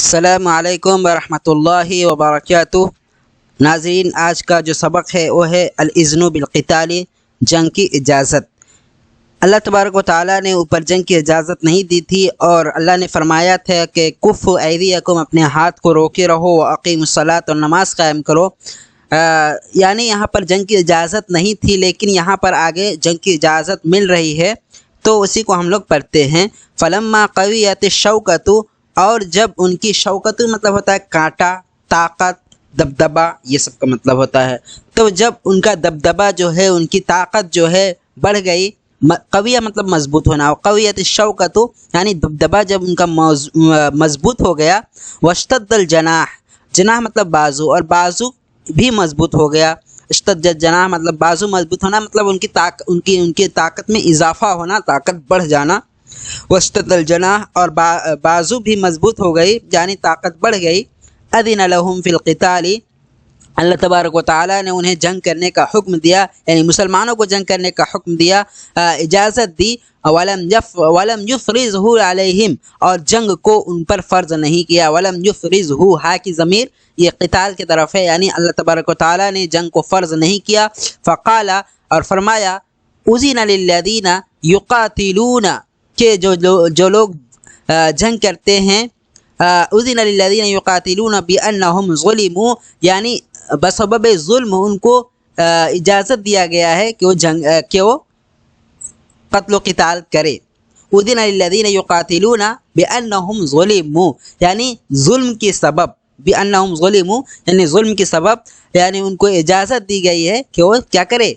السلام علیکم ورحمۃ اللہ وبرکاتہ۔ ناظرین، آج کا جو سبق ہے وہ ہے الاذن بالقتال، جنگ کی اجازت۔ اللہ تبارک و تعالیٰ نے اوپر جنگ کی اجازت نہیں دی تھی، اور اللہ نے فرمایا تھا کہ کفوا ایدیکم، اپنے ہاتھ کو روکے رہو، واقیموا الصلاۃ، اور نماز قائم کرو۔ یعنی یہاں پر جنگ کی اجازت نہیں تھی، لیکن یہاں پر آگے جنگ کی اجازت مل رہی ہے، تو اسی کو ہم لوگ پڑھتے ہیں۔ فلما قویت الشوکۃ، اور جب ان کی شوکت مطلب ہوتا ہے کانٹا، طاقت، دبدبا، یہ سب کا مطلب ہوتا ہے۔ تو جب ان کا دبدبا جو ہے، ان کی طاقت جو ہے بڑھ گئی، قویہ مطلب مضبوط ہونا، اور قویت الشوکۃ یعنی دبدبا جب ان کا مضبوط ہو گیا، واشتد الجناح، جناح مطلب بازو، اور بازو بھی مضبوط ہو گیا۔ اشتد الجناح مطلب بازو مضبوط ہونا، مطلب ان کی طاقت میں اضافہ ہونا، طاقت بڑھ جانا۔ واشتد الجناح، اور بازو بھی مضبوط ہو گئی، یعنی طاقت بڑھ گئی۔ اذن لهم فی القتال، اللہ تبارک و تعالیٰ نے انہیں جنگ کرنے کا حکم دیا، یعنی مسلمانوں کو جنگ کرنے کا حکم دیا، اجازت دی۔ ولم یفرضہ علیہم، اور جنگ کو ان پر فرض نہیں کیا۔ ولم یفرضہ، ہا کی ضمیر یہ قتال کی طرف ہے، یعنی اللہ تبارک و تعالیٰ نے جنگ کو فرض نہیں کیا۔ فقال، اور فرمایا، اذن للذین یقاتلون، کہ جو لوگ جنگ کرتے ہیں، اذن للذین یقاتلون بانہم ظلموا، یعنی بسبب ظلم ان کو اجازت دیا گیا ہے کہ وہ قتل و قتال کرے۔ اذن للذین یقاتلون بانہم ظلموا، یعنی ظلم کے سبب، بانہم ظلموا یعنی ظلم کے سبب، یعنی ان کو اجازت دی گئی ہے کہ وہ کیا کرے،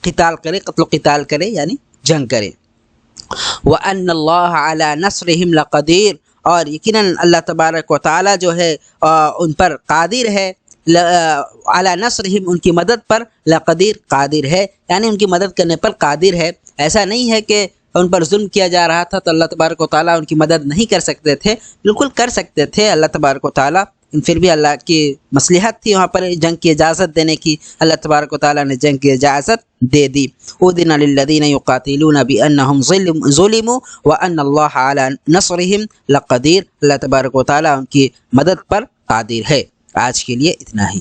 قتال کرے، قتل و قتال کرے، یعنی جنگ کرے۔ وَأَنَّ اللَّهَ عَلَى نَصْرِهِمْ لَقَدِيرٌ، اور یقیناً اللہ تبارک و تعالیٰ جو ہے ان پر قادر ہے، علی نصرہم، ان کی مدد پر، لقدیر قادر ہے، یعنی ان کی مدد کرنے پر قادر ہے۔ ایسا نہیں ہے کہ ان پر ظلم کیا جا رہا تھا تو اللہ تبارک و تعالیٰ ان کی مدد نہیں کر سکتے تھے، بالکل کر سکتے تھے اللہ تبارک و تعالیٰ، پھر بھی اللہ کی مصلحت تھی وہاں پر جنگ کی اجازت دینے کی، اللہ تبارک و تعالیٰ نے جنگ کی اجازت دے دی۔ اذن للذین یقاتلون بانہم ظلموا وان اللہ علی نصرہم لقدیر، اللہ تبارک و تعالیٰ ان کی مدد پر قادر ہے۔ آج کے لیے اتنا ہی۔